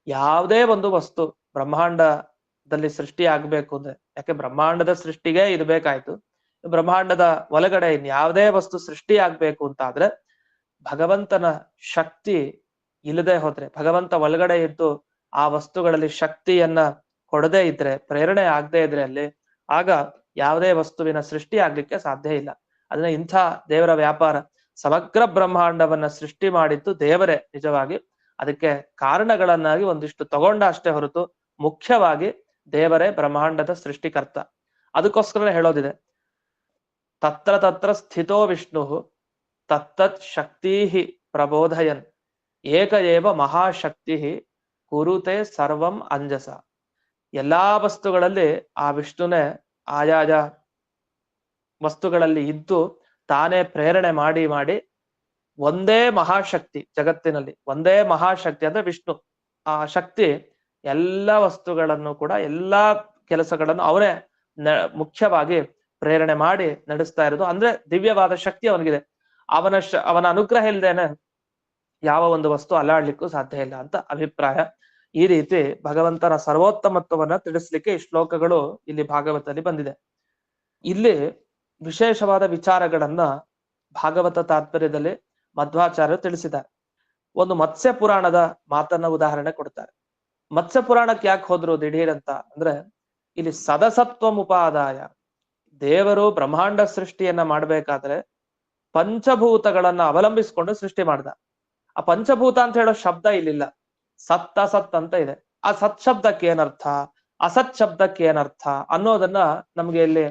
ಯಾವುದೇ ಒಂದು ವಸ್ತು ಬ್ರಹ್ಮಾಂಡದಲ್ಲಿ ಸೃಷ್ಟಿ ಆಗ್ಬೇಕು ಅಂದ್ರೆ, ಯಾಕೆ ಬ್ರಹ್ಮಾಂಡದ ಸೃಷ್ಟಿಗೆ ಇದು ಬೇಕಾಯ್ತು, ಬ್ರಹ್ಮಾಂಡದ ಒಳಗಡೆ ಇನ್ಯಾವುದೇ ವಸ್ತು ಸೃಷ್ಟಿ ಆಗ್ಬೇಕು ಅಂತ ಆದ್ರೆ ಭಗವಂತನ ಶಕ್ತಿ ಇಲ್ಲದೆ ಹೋದ್ರೆ, ಭಗವಂತ ಒಳಗಡೆ ಇದ್ದು ಆ ವಸ್ತುಗಳಲ್ಲಿ ಶಕ್ತಿಯನ್ನ ಕೊಡದೇ ಇದ್ರೆ, ಪ್ರೇರಣೆ ಆಗದೆ ಇದ್ರೆ ಅಲ್ಲಿ, ಆಗ ಯಾವುದೇ ವಸ್ತುವಿನ ಸೃಷ್ಟಿ ಆಗ್ಲಿಕ್ಕೆ ಸಾಧ್ಯ ಇಲ್ಲ. ಅದನ್ನ ಇಂಥ ದೇವರ ವ್ಯಾಪಾರ. ಸಮಗ್ರ ಬ್ರಹ್ಮಾಂಡವನ್ನ ಸೃಷ್ಟಿ ಮಾಡಿದ್ದು ದೇವರೇ ನಿಜವಾಗಿ. ಅದಕ್ಕೆ ಕಾರಣಗಳನ್ನಾಗಿ ಒಂದಿಷ್ಟು ತಗೊಂಡ ಅಷ್ಟೇ ಹೊರತು ಮುಖ್ಯವಾಗಿ ದೇವರೇ ಬ್ರಹ್ಮಾಂಡದ ಸೃಷ್ಟಿಕರ್ತ. ಅದಕ್ಕೋಸ್ಕರ ಹೇಳೋದಿದೆ, ತತ್ರ ತತ್ರ ಸ್ಥಿತೋ ವಿಷ್ಣು ತತ್ತತ್ ಶಕ್ತಿ ಪ್ರಬೋಧಯನ್ ಏಕ ಏವ ಮಹಾಶಕ್ತಿ ಕುರುತೆ ಸರ್ವಂ ಅಂಜಸ. ಎಲ್ಲಾ ವಸ್ತುಗಳಲ್ಲಿ ಆ ವಿಷ್ಣುನೇ ಆಯಾಯ ವಸ್ತುಗಳಲ್ಲಿ ಇದ್ದು ತಾನೇ ಪ್ರೇರಣೆ ಮಾಡಿ ಮಾಡಿ ಒಂದೇ ಮಹಾಶಕ್ತಿ, ಜಗತ್ತಿನಲ್ಲಿ ಒಂದೇ ಮಹಾಶಕ್ತಿ ಅಂದ್ರೆ ವಿಷ್ಣು. ಆ ಶಕ್ತಿ ಎಲ್ಲ ವಸ್ತುಗಳನ್ನು ಕೂಡ, ಎಲ್ಲಾ ಕೆಲಸಗಳನ್ನು ಅವನೇ ಮುಖ್ಯವಾಗಿ ಪ್ರೇರಣೆ ಮಾಡಿ ನಡೆಸ್ತಾ ಇರೋದು. ಅಂದ್ರೆ ದಿವ್ಯವಾದ ಶಕ್ತಿ ಅವನಿಗಿದೆ. ಅವನ ಅನುಗ್ರಹ ಇಲ್ದೇನೆ ಯಾವ ಒಂದು ವಸ್ತು ಅಲ್ಲಾಡ್ಲಿಕ್ಕೂ ಸಾಧ್ಯ ಇಲ್ಲ ಅಂತ ಅಭಿಪ್ರಾಯ. ಈ ರೀತಿ ಭಗವಂತನ ಸರ್ವೋತ್ತಮತ್ವವನ್ನ ತಿಳಿಸ್ಲಿಕ್ಕೆ ಈ ಶ್ಲೋಕಗಳು ಇಲ್ಲಿ ಭಾಗವತದಲ್ಲಿ ಬಂದಿದೆ. ಇಲ್ಲಿ ವಿಶೇಷವಾದ ವಿಚಾರಗಳನ್ನ ಭಾಗವತ ತಾತ್ಪರ್ಯದಲ್ಲಿ ಮಧ್ವಾಚಾರ್ಯರು ತಿಳಿಸಿದ್ದಾರೆ. ಒಂದು ಮತ್ಸ್ಯ ಪುರಾಣದ ಮಾತನ್ನ ಉದಾಹರಣೆ ಕೊಡ್ತಾರೆ. ಮತ್ಸ್ಯ ಪುರಾಣಕ್ಕೆ ಯಾಕೆ ಹೋದ್ರು ದಿಢೀರ್ ಅಂತ ಅಂದ್ರೆ, ಇಲ್ಲಿ ಸದಸತ್ವಂ ಉಪಾದಾಯ, ದೇವರು ಬ್ರಹ್ಮಾಂಡ ಸೃಷ್ಟಿಯನ್ನ ಮಾಡ್ಬೇಕಾದ್ರೆ ಪಂಚಭೂತಗಳನ್ನ ಅವಲಂಬಿಸಿಕೊಂಡು ಸೃಷ್ಟಿ ಮಾಡ್ದ. ಆ ಪಂಚಭೂತ ಅಂತ ಹೇಳೋ ಶಬ್ದ ಇಲ್ಲಿಲ್ಲ, ಸತ್ ಅಸತ್ ಅಂತ ಇದೆ. ಆ ಸತ್ ಶಬ್ದಕ್ಕೆ ಏನರ್ಥ, ಅಸತ್ ಶಬ್ದಕ್ಕೆ ಏನರ್ಥ ಅನ್ನೋದನ್ನ ನಮ್ಗೆ ಇಲ್ಲಿ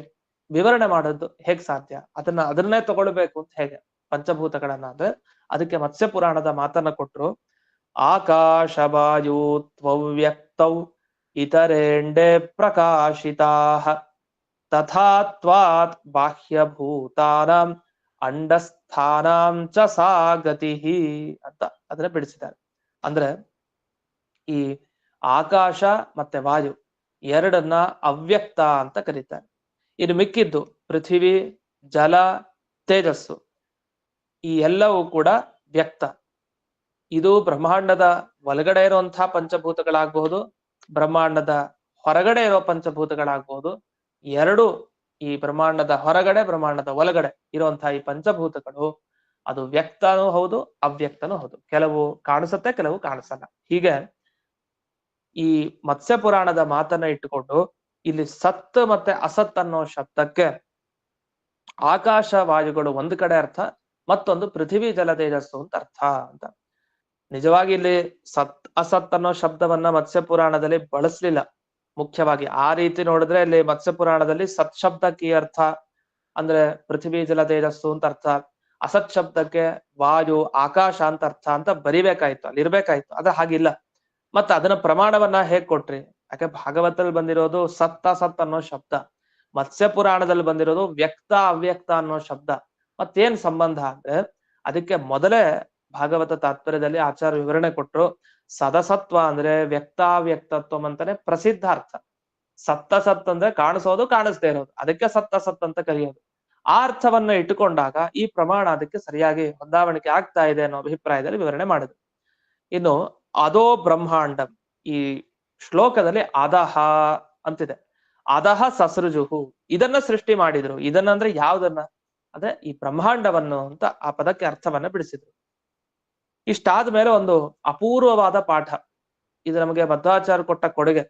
ವಿವರಣೆ ಮಾಡೋದು ಹೇಗ್ ಸಾಧ್ಯ? ಅದನ್ನೇ ತಗೊಳ್ಬೇಕು ಅಂತ ಹೇಗೆ ಪಂಚಭೂತಗಳನ್ನ ಅಂದ್ರೆ, ಅದಕ್ಕೆ ಮತ್ಸ್ಯ ಪುರಾಣದ ಮಾತನ್ನ ಕೊಟ್ರು. ಆಕಾಶ ವಾಯು ತ್ವವ್ಯಕ್ತೌ ಇತರೇಂಡೆ ಪ್ರಕಾಶಿತಾಃ ತಥಾ ತ್ವಾತ್ ಬಾಹ್ಯಭೂತಾನಾಂ ಅಂಡಸ್ಥಾನಾಂ ಚ ಸಾ ಗತಿಃ ಅಂತ ಅದನ್ನ ಬಿಡಿಸಿದ್ದಾರೆ. ಅಂದ್ರೆ ಈ ಆಕಾಶ ಮತ್ತೆ ವಾಯು ಎರಡನ್ನ ಅವ್ಯಕ್ತ ಅಂತ ಕರೀತಾರೆ. ಇನ್ನು ಮಿಕ್ಕಿದ್ದು ಪೃಥ್ವಿ, ಜಲ, ತೇಜಸ್ಸು, ಈ ಎಲ್ಲವೂ ಕೂಡ ವ್ಯಕ್ತ. ಇದು ಬ್ರಹ್ಮಾಂಡದ ಒಳಗಡೆ ಇರುವಂತಹ ಪಂಚಭೂತಗಳಾಗಬಹುದು, ಬ್ರಹ್ಮಾಂಡದ ಹೊರಗಡೆ ಇರೋ ಪಂಚಭೂತಗಳಾಗಬಹುದು. ಎರಡು ಈ ಬ್ರಹ್ಮಾಂಡದ ಹೊರಗಡೆ ಬ್ರಹ್ಮಾಂಡದ ಒಳಗಡೆ ಇರುವಂತಹ ಈ ಪಂಚಭೂತಗಳು ಅದು ವ್ಯಕ್ತನೂ ಹೌದು, ಅವ್ಯಕ್ತನೂ ಹೌದು. ಕೆಲವು ಕಾಣಿಸುತ್ತೆ, ಕೆಲವು ಕಾಣಿಸಲ್ಲ. ಹೀಗೆ ಈ ಮತ್ಸ್ಯ ಪುರಾಣದ ಮಾತನ್ನ ಇಟ್ಟುಕೊಂಡು ಇಲ್ಲಿ ಸತ್ ಮತ್ತೆ ಅಸತ್ ಅನ್ನೋ ಶಬ್ದಕ್ಕೆ ಆಕಾಶ ವಾಯುಗಳು ಒಂದು ಕಡೆ ಅರ್ಥ, ಮತ್ತೊಂದು ಪೃಥ್ವಿ ಜಲ ತೇಜಸ್ಸು ಅಂತ ಅರ್ಥ ಅಂತ. ನಿಜವಾಗಿ ಇಲ್ಲಿ ಸತ್ ಅಸತ್ ಅನ್ನೋ ಶಬ್ದವನ್ನ ಮತ್ಸ್ಯ ಪುರಾಣದಲ್ಲಿ ಬಳಸ್ಲಿಲ್ಲ. ಮುಖ್ಯವಾಗಿ ಆ ರೀತಿ ನೋಡಿದ್ರೆ ಇಲ್ಲಿ ಮತ್ಸ್ಯ ಪುರಾಣದಲ್ಲಿ ಸತ್ ಶಬ್ದಕ್ಕೆ ಅರ್ಥ ಅಂದ್ರೆ ಪೃಥ್ವಿ ಜಲ ತೇಜಸ್ಸು ಅಂತ ಅರ್ಥ, ಅಸತ್ ಶಬ್ದಕ್ಕೆ ವಾಯು ಆಕಾಶ ಅಂತ ಅರ್ಥ ಅಂತ ಬರಿಬೇಕಾಯ್ತು, ಅಲ್ಲಿ ಇರ್ಬೇಕಾಯ್ತು. ಆದ್ರೆ ಹಾಗಿಲ್ಲ. ಮತ್ತೆ ಅದನ್ನ ಪ್ರಮಾಣವನ್ನ ಹೇಗ್ ಕೊಟ್ರಿ? ಯಾಕೆ ಭಾಗವತದಲ್ಲಿ ಬಂದಿರೋದು ಸತ್ತ ಸತ್ ಅನ್ನೋ ಶಬ್ದ, ಮತ್ಸ್ಯ ಪುರಾಣದಲ್ಲಿ ಬಂದಿರೋದು ವ್ಯಕ್ತ ಅವ್ಯಕ್ತ ಅನ್ನೋ ಶಬ್ದ. ಮತ್ತೇನ್ ಸಂಬಂಧ ಅಂದ್ರೆ ಅದಕ್ಕೆ ಮೊದಲೇ ಭಾಗವತ ತಾತ್ಪರ್ಯದಲ್ಲಿ ಆಚಾರ್ಯ ವಿವರಣೆ ಕೊಟ್ರು. ಸದಸತ್ವ ಅಂದ್ರೆ ವ್ಯಕ್ತಾವ್ಯಕ್ತತ್ವಂ ಅಂತಾನೆ ಪ್ರಸಿದ್ಧ ಅರ್ಥ. ಸತ್ತ ಸತ್ ಅಂದ್ರೆ ಕಾಣಿಸೋದು, ಕಾಣಿಸ್ದೇ ಇರೋದು, ಅದಕ್ಕೆ ಸತ್ತ ಸತ್ ಅಂತ ಕರೆಯೋದು. ಆ ಅರ್ಥವನ್ನ ಇಟ್ಟುಕೊಂಡಾಗ ಈ ಪ್ರಮಾಣ ಅದಕ್ಕೆ ಸರಿಯಾಗಿ ಹೊಂದಾವಣಿಕೆ ಆಗ್ತಾ ಇದೆ ಅನ್ನೋ ಅಭಿಪ್ರಾಯದಲ್ಲಿ ವಿವರಣೆ ಮಾಡಿದ್ರು. ಇನ್ನು ಅದೋ ಬ್ರಹ್ಮಾಂಡಂ, ಈ ಶ್ಲೋಕದಲ್ಲಿ ಅದಹ ಅಂತಿದೆ. ಅದಹ ಸಸೃಜುಹು, ಇದನ್ನ ಸೃಷ್ಟಿ ಮಾಡಿದ್ರು. ಇದನ್ನಂದ್ರೆ ಯಾವ್ದನ್ನ ಅಂದ್ರೆ ಈ ಬ್ರಹ್ಮಾಂಡವನ್ನು ಅಂತ ಆ ಪದಕ್ಕೆ ಅರ್ಥವನ್ನ ಬಿಡಿಸಿದ್ರು. ಇಷ್ಟಾದ್ಮೇಲೆ ಒಂದು ಅಪೂರ್ವವಾದ ಪಾಠ, ಇದು ನಮಗೆ ಮಧ್ವಾಚಾರ್ಯ ಕೊಟ್ಟ ಕೊಡುಗೆ.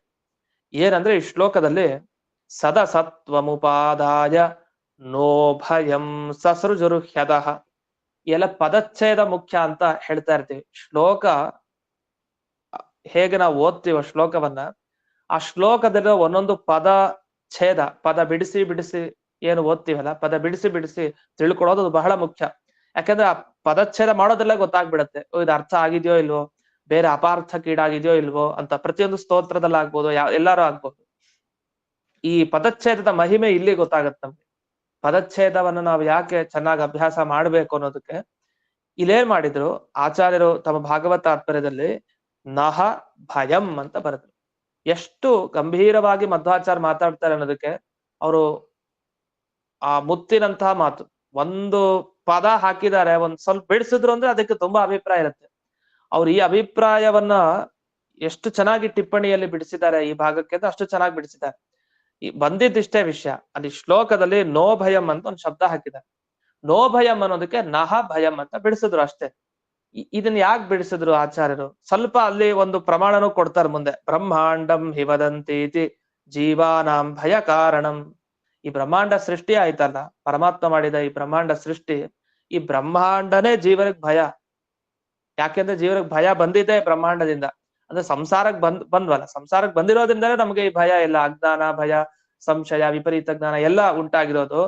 ಏನಂದ್ರೆ ಈ ಶ್ಲೋಕದಲ್ಲಿ ಸದಸತ್ವಮುಪಾದಾಯ ನೋ ಭಯಂ ಸಸೃಜುರ್ಹ್ಯದಃ, ಎಲ್ಲ ಪದಚ್ಛೇದ ಮುಖ್ಯ ಅಂತ ಹೇಳ್ತಾ ಇರ್ತೀವಿ. ಶ್ಲೋಕ ಹೇಗೆ ನಾವು ಓದ್ತೀವ ಶ್ಲೋಕವನ್ನ, ಆ ಶ್ಲೋಕದಲ್ಲಿರೋ ಒಂದೊಂದು ಪದ ಛೇದ, ಪದ ಬಿಡಿಸಿ ಬಿಡಿಸಿ ಏನು ಓದ್ತೀವಲ್ಲ, ಪದ ಬಿಡಿಸಿ ಬಿಡಿಸಿ ತಿಳ್ಕೊಳ್ಳೋದು ಅದು ಬಹಳ ಮುಖ್ಯ. ಯಾಕಂದ್ರೆ ಆ ಪದಚ್ಛೇದ ಮಾಡೋದೆಲ್ಲ ಗೊತ್ತಾಗ್ಬಿಡತ್ತೆ. ಇದು ಅರ್ಥ ಆಗಿದೆಯೋ ಇಲ್ವೋ, ಬೇರೆ ಅಪಾರ್ಥಕ್ಕೀಡಾಗಿದೆಯೋ ಇಲ್ವೋ ಅಂತ. ಪ್ರತಿಯೊಂದು ಸ್ತೋತ್ರದಲ್ಲಿ ಆಗ್ಬೋದು, ಎಲ್ಲಾರು ಆಗ್ಬೋದು. ಈ ಪದಚ್ಛೇದದ ಮಹಿಮೆ ಇಲ್ಲಿ ಗೊತ್ತಾಗತ್ತೆ ನಮ್ಗೆ. ಪದಚ್ಛೇದವನ್ನು ನಾವು ಯಾಕೆ ಚೆನ್ನಾಗಿ ಅಭ್ಯಾಸ ಮಾಡ್ಬೇಕು ಅನ್ನೋದಕ್ಕೆ ಇಲ್ಲೇನ್ ಮಾಡಿದ್ರು ಆಚಾರ್ಯರು ತಮ್ಮ ಭಾಗವತ ತಾತ್ಪರ್ಯದಲ್ಲಿ ನಹ ಭಯಂ ಅಂತ ಬರೆದ್ರು. ಎಷ್ಟು ಗಂಭೀರವಾಗಿ ಮಧ್ವಾಚಾರ್ಯ ಮಾತಾಡ್ತಾರೆ ಅನ್ನೋದಕ್ಕೆ ಅವರು ಆ ಮುತ್ತಿನಂತಹ ಮಾತು. ಒಂದು ಪದ ಹಾಕಿದ್ದಾರೆ, ಒಂದ್ ಸ್ವಲ್ಪ ಬಿಡಿಸಿದ್ರು ಅಂದ್ರೆ ಅದಕ್ಕೆ ತುಂಬಾ ಅಭಿಪ್ರಾಯ ಇರುತ್ತೆ. ಅವ್ರು ಈ ಅಭಿಪ್ರಾಯವನ್ನ ಎಷ್ಟು ಚೆನ್ನಾಗಿ ಟಿಪ್ಪಣಿಯಲ್ಲಿ ಬಿಡಿಸಿದ್ದಾರೆ ಈ ಭಾಗಕ್ಕೆ ಅಂತ ಅಷ್ಟು ಚೆನ್ನಾಗಿ ಬಿಡಿಸಿದ್ದಾರೆ. ಈ ಬಂದಿದ್ದಿಷ್ಟೇ ವಿಷಯ, ಅಲ್ಲಿ ಶ್ಲೋಕದಲ್ಲಿ ನೋ ಭಯಂ ಅಂತ ಒಂದು ಶಬ್ದ ಹಾಕಿದ್ದಾರೆ. ನೋ ಭಯಂ ಅನ್ನೋದಕ್ಕೆ ನಹ ಭಯಂ ಅಂತ ಬಿಡಿಸಿದ್ರು ಅಷ್ಟೇ. ಇದನ್ನ ಯಾಕೆ ಬಿಡಿಸಿದ್ರು ಆಚಾರ್ಯರು? ಸ್ವಲ್ಪ ಅಲ್ಲಿ ಒಂದು ಪ್ರಮಾಣನೂ ಕೊಡ್ತಾರೆ ಮುಂದೆ. ಬ್ರಹ್ಮಾಂಡಂ ಹಿವದಂತೀತಿ ಜೀವಾನಾಂ ಭಯ ಕಾರಣಂ. ಈ ಬ್ರಹ್ಮಾಂಡ ಸೃಷ್ಟಿ ಆಯ್ತಲ್ಲ, ಪರಮಾತ್ಮ ಮಾಡಿದ ಈ ಬ್ರಹ್ಮಾಂಡ ಸೃಷ್ಟಿ, ಈ ಬ್ರಹ್ಮಾಂಡನೇ ಜೀವನಿಗೆ ಭಯ. ಯಾಕೆಂದ್ರೆ ಜೀವನಿಗೆ ಭಯ ಬಂದಿದೆ ಬ್ರಹ್ಮಾಂಡದಿಂದ. ಅಂದ್ರೆ ಸಂಸಾರಕ್ಕೆ ಬಂದ್ವಲ್ಲ, ಸಂಸಾರಕ್ಕೆ ಬಂದಿರೋದ್ರಿಂದಲೇ ನಮ್ಗೆ ಈ ಭಯ ಎಲ್ಲ, ಅಜ್ಞಾನ, ಭಯ, ಸಂಶಯ, ವಿಪರೀತ ಜ್ಞಾನ ಎಲ್ಲ ಉಂಟಾಗಿರೋದು.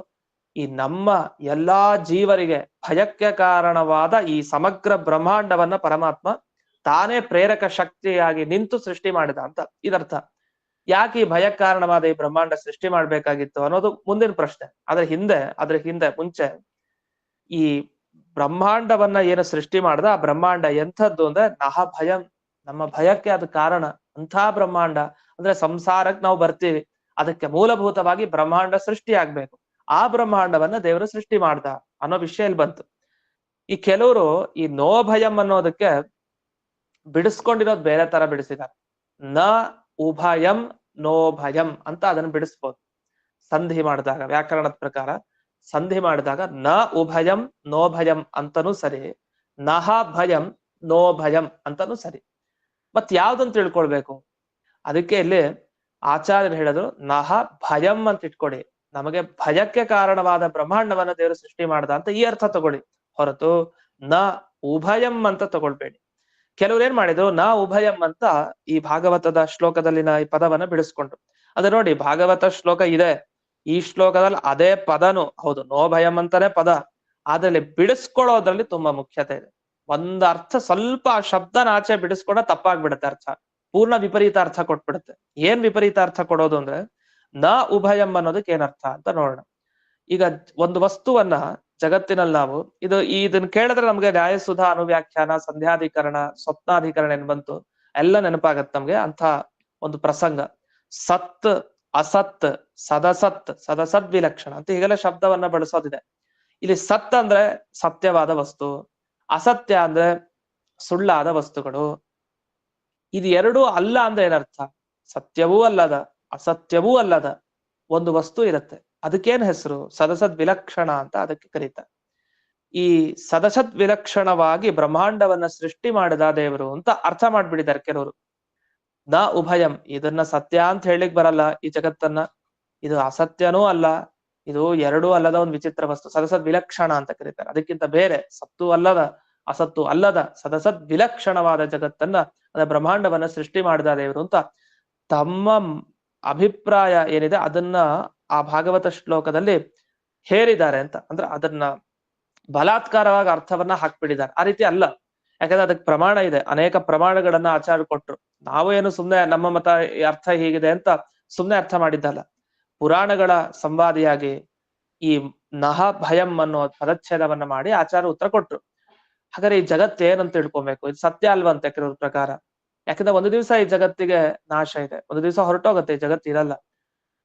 ಈ ನಮ್ಮ ಎಲ್ಲಾ ಜೀವರಿಗೆ ಭಯಕ್ಕೆ ಕಾರಣವಾದ ಈ ಸಮಗ್ರ ಬ್ರಹ್ಮಾಂಡವನ್ನ ಪರಮಾತ್ಮ ತಾನೇ ಪ್ರೇರಕ ಶಕ್ತಿಯಾಗಿ ನಿಂತು ಸೃಷ್ಟಿ ಮಾಡಿದ ಅಂತ ಇದರ್ಥ. ಯಾಕೆ ಈ ಭಯ ಕಾರಣವಾದ ಈ ಬ್ರಹ್ಮಾಂಡ ಸೃಷ್ಟಿ ಮಾಡ್ಬೇಕಾಗಿತ್ತು ಅನ್ನೋದು ಮುಂದಿನ ಪ್ರಶ್ನೆ. ಅದ್ರ ಹಿಂದೆ ಮುಂಚೆ ಈ ಬ್ರಹ್ಮಾಂಡವನ್ನ ಏನು ಸೃಷ್ಟಿ ಮಾಡ್ದ, ಆ ಬ್ರಹ್ಮಾಂಡ ಎಂಥದ್ದು ಅಂದ್ರೆ ನಹ ಭಯಂ, ನಮ್ಮ ಭಯಕ್ಕೆ ಅದು ಕಾರಣ. ಅಂಥ ಬ್ರಹ್ಮಾಂಡ ಅಂದ್ರೆ ಸಂಸಾರಕ್ಕೆ ನಾವು ಬರ್ತೀವಿ, ಅದಕ್ಕೆ ಮೂಲಭೂತವಾಗಿ ಬ್ರಹ್ಮಾಂಡ ಸೃಷ್ಟಿ ಆಗ್ಬೇಕು. ಆ ಬ್ರಹ್ಮಾಂಡವನ್ನ ದೇವರು ಸೃಷ್ಟಿ ಮಾಡ್ದ ಅನ್ನೋ ವಿಷಯ ಇಲ್ಲಿ ಬಂತು. ಈ ಕೆಲವರು ಈ ನೋ ಭಯಂ ಅನ್ನೋದಕ್ಕೆ ಬಿಡಿಸ್ಕೊಂಡಿರೋದು ಬೇರೆ ತರ ಬಿಡಿಸಿದ್ದಾರೆ. ನ ಉಭಯಂ ನೋ ಭಯಂ ಅಂತ ಅದನ್ನ ಬಿಡಿಸ್ಬೋದು. ಸಂಧಿ ಮಾಡಿದಾಗ, ವ್ಯಾಕರಣದ ಪ್ರಕಾರ ಸಂಧಿ ಮಾಡಿದಾಗ ನ ಉಭಯಂ ನೋ ಭಯಂ ಅಂತನೂ ಸರಿ, ನಹ ಭಯಂ ನೋ ಭಯಂ ಅಂತನೂ ಸರಿ. ಮತ್ ಯಾವ್ದಂತ ತಿಳ್ಕೊಳ್ಬೇಕು? ಅದಕ್ಕೆ ಇಲ್ಲಿ ಆಚಾರ್ಯರು ಹೇಳಿದ್ರು ನಹ ಭಯಂ ಅಂತ ಇಟ್ಕೊಡಿ, ನಮಗೆ ಭಯಕ್ಕೆ ಕಾರಣವಾದ ಬ್ರಹ್ಮಾಂಡವನ್ನ ದೇವರು ಸೃಷ್ಟಿ ಮಾಡ್ದ ಅಂತ ಈ ಅರ್ಥ ತಗೊಳ್ಳಿ, ಹೊರತು ನ ಉಭಯಂ ಅಂತ ತಗೊಳ್ಬೇಡಿ. ಕೆಲವ್ರು ಏನ್ ಮಾಡಿದ್ರು, ನ ಉಭಯಂ ಅಂತ ಈ ಭಾಗವತದ ಶ್ಲೋಕದಲ್ಲಿನ ಈ ಪದವನ್ನ ಬಿಡಿಸ್ಕೊಂಡ್ರು. ಅದ ನೋಡಿ, ಭಾಗವತ ಶ್ಲೋಕ ಇದೆ, ಈ ಶ್ಲೋಕದಲ್ಲಿ ಅದೇ ಪದನು ಹೌದು, ನೋ ಭಯಂ ಅಂತಾನೆ ಪದ, ಅದ್ರಲ್ಲಿ ಬಿಡಿಸ್ಕೊಳ್ಳೋದ್ರಲ್ಲಿ ತುಂಬಾ ಮುಖ್ಯತೆ ಇದೆ. ಒಂದ್ ಅರ್ಥ ಸ್ವಲ್ಪ ಆ ಶಬ್ದನ ಆಚೆ ಬಿಡಿಸ್ಕೊಂಡ ತಪ್ಪಾಗ್ಬಿಡುತ್ತೆ, ಅರ್ಥ ಪೂರ್ಣ ವಿಪರೀತ ಅರ್ಥ ಕೊಟ್ಬಿಡುತ್ತೆ. ಏನ್ ವಿಪರೀತ ಅರ್ಥ ಕೊಡೋದು ಅಂದ್ರೆ ನ ಉಭಯಂ ಅನ್ನೋದಕ್ಕೆ ಏನರ್ಥ ಅಂತ ನೋಡೋಣ. ಈಗ ಒಂದು ವಸ್ತುವನ್ನ ಜಗತ್ತಿನಲ್ಲಿ ನಾವು ಇದನ್ನ ಕೇಳಿದ್ರೆ ನಮ್ಗೆ ನ್ಯಾಯಸುಧಾ, ಅನುವ್ಯಾಖ್ಯಾನ, ಸಂಧ್ಯಾಧಿಕರಣ, ಸ್ವಪ್ನಾಧಿಕರಣ ಏನ್ ಬಂತು ಎಲ್ಲ ನೆನಪಾಗತ್ತೆ ನಮ್ಗೆ ಅಂತ ಒಂದು ಪ್ರಸಂಗ. ಸತ್, ಅಸತ್, ಸದಸತ್, ಸದಸದ್ ವಿಲಕ್ಷಣ ಅಂತ ಹೀಗೆಲ್ಲ ಶಬ್ದವನ್ನ ಬಳಸೋದಿದೆ. ಇಲ್ಲಿ ಸತ್ ಅಂದ್ರೆ ಸತ್ಯವಾದ ವಸ್ತು, ಅಸತ್ಯ ಅಂದ್ರೆ ಸುಳ್ಳಾದ ವಸ್ತುಗಳು. ಇದು ಎರಡೂ ಅಲ್ಲ ಅಂದ್ರೆ ಏನರ್ಥ? ಸತ್ಯವೂ ಅಲ್ಲದ ಅಸತ್ಯವೂ ಅಲ್ಲದ ಒಂದು ವಸ್ತು ಇರುತ್ತೆ. ಅದಕ್ಕೇನ್ ಹೆಸರು? ಸದಸದ್ ವಿಲಕ್ಷಣ ಅಂತ ಅದಕ್ಕೆ ಕರೀತಾರೆ. ಈ ಸದಸದ್ ವಿಲಕ್ಷಣವಾಗಿ ಬ್ರಹ್ಮಾಂಡವನ್ನ ಸೃಷ್ಟಿ ಮಾಡಿದ ದೇವರು ಅಂತ ಅರ್ಥ ಮಾಡ್ಬಿಟ್ಟಿದ್ದಾರೆ ಕೆಲವರು. ನ ಉಭಯಂ, ಇದನ್ನ ಸತ್ಯ ಅಂತ ಹೇಳಿಕ್ ಬರಲ್ಲ ಈ ಜಗತ್ತನ್ನ, ಇದು ಅಸತ್ಯನೂ ಅಲ್ಲ, ಇದು ಎರಡೂ ಅಲ್ಲದ ಒಂದು ವಿಚಿತ್ರ ವಸ್ತು, ಸದಸದ್ ವಿಲಕ್ಷಣ ಅಂತ ಕರೀತಾರೆ. ಅದಕ್ಕಿಂತ ಬೇರೆ ಸತ್ತು ಅಲ್ಲದ ಅಸತ್ತು ಅಲ್ಲದ ಸದಸದ್ ವಿಲಕ್ಷಣವಾದ ಜಗತ್ತನ್ನ, ಅದ ಬ್ರಹ್ಮಾಂಡವನ್ನ ಸೃಷ್ಟಿ ಮಾಡಿದ ದೇವರು ಅಂತ ತಮ್ಮ ಅಭಿಪ್ರಾಯ ಏನಿದೆ ಅದನ್ನ ಆ ಭಾಗವತ ಶ್ಲೋಕದಲ್ಲಿ ಹೇರಿದ್ದಾರೆ ಅಂತ. ಅಂದ್ರೆ ಅದನ್ನ ಬಲಾತ್ಕಾರವಾಗಿ ಅರ್ಥವನ್ನ ಹಾಕ್ಬಿಟ್ಟಿದ್ದಾರೆ. ಆ ರೀತಿ ಅಲ್ಲ, ಯಾಕಂದ್ರೆ ಅದಕ್ಕೆ ಪ್ರಮಾಣ ಇದೆ, ಅನೇಕ ಪ್ರಮಾಣಗಳನ್ನ ಆಚಾರ್ಯ ಕೊಟ್ರು. ನಾವು ಏನು ಸುಮ್ನೆ ನಮ್ಮ ಮತ ಅರ್ಥ ಹೀಗಿದೆ ಅಂತ ಸುಮ್ನೆ ಅರ್ಥ ಮಾಡಿದ್ದಲ್ಲ. ಪುರಾಣಗಳ ಸಂವಾದಿಯಾಗಿ ಈ ನಹ ಭಯಂ ಅನ್ನೋ ಪದಚ್ಛೇದವನ್ನ ಮಾಡಿ ಆಚಾರ್ಯ ಉತ್ತರ ಕೊಟ್ರು. ಹಾಗಾದ್ರೆ ಈ ಜಗತ್ತು ಏನಂತ ತಿಳ್ಕೊಬೇಕು? ಇದು ಸತ್ಯ ಅಲ್ವಂತೆ ಕೆಲವ್ರ ಪ್ರಕಾರ. ಯಾಕಂದ್ರೆ ಒಂದು ದಿವಸ ಈ ಜಗತ್ತಿಗೆ ನಾಶ ಇದೆ, ಒಂದು ದಿವಸ ಹೊರಟೋಗತ್ತೆ, ಈ ಜಗತ್ತು ಇರಲ್ಲ.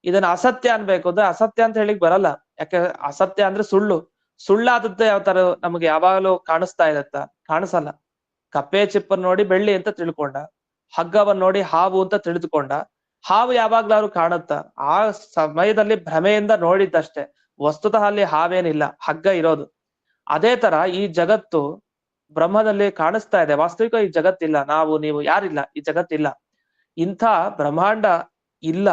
ಇದನ್ನ ಅಸತ್ಯ ಅನ್ಬೇಕು ಅಂದ್ರೆ ಅಸತ್ಯ ಅಂತ ಹೇಳಿಕ್ ಬರಲ್ಲ. ಯಾಕೆ? ಅಸತ್ಯ ಅಂದ್ರೆ ಸುಳ್ಳು. ಸುಳ್ಳಾದದ್ದೇ ಯಾವ ತರ ನಮ್ಗೆ ಯಾವಾಗಲೂ ಕಾಣಿಸ್ತಾ ಇರತ್ತ? ಕಾಣಿಸಲ್ಲ. ಕಪ್ಪೆ ಚಿಪ್ಪನ್ ನೋಡಿ ಬೆಳ್ಳಿ ಅಂತ ತಿಳ್ಕೊಂಡ, ಹಗ್ಗವನ್ನ ನೋಡಿ ಹಾವು ಅಂತ ತಿಳಿದುಕೊಂಡ. ಹಾವು ಯಾವಾಗ್ಲಾದ್ರು ಕಾಣುತ್ತ? ಆ ಸಮಯದಲ್ಲಿ ಭ್ರಮೆಯಿಂದ ನೋಡಿದ್ದಷ್ಟೇ, ವಸ್ತುತಃ ಅಲ್ಲಿ ಹಾವೇನಿಲ್ಲ, ಹಗ್ಗ ಇರೋದು. ಅದೇ ತರ ಈ ಜಗತ್ತು ಬ್ರಹ್ಮದಲ್ಲಿ ಕಾಣಿಸ್ತಾ ಇದೆ, ವಾಸ್ತವಿಕ ಈ ಜಗತ್ತಿಲ್ಲ, ನಾವು ನೀವು ಯಾರಿಲ್ಲ, ಈ ಜಗತ್ತಿಲ್ಲ. ಇಂಥ ಬ್ರಹ್ಮಾಂಡ ಇಲ್ಲ,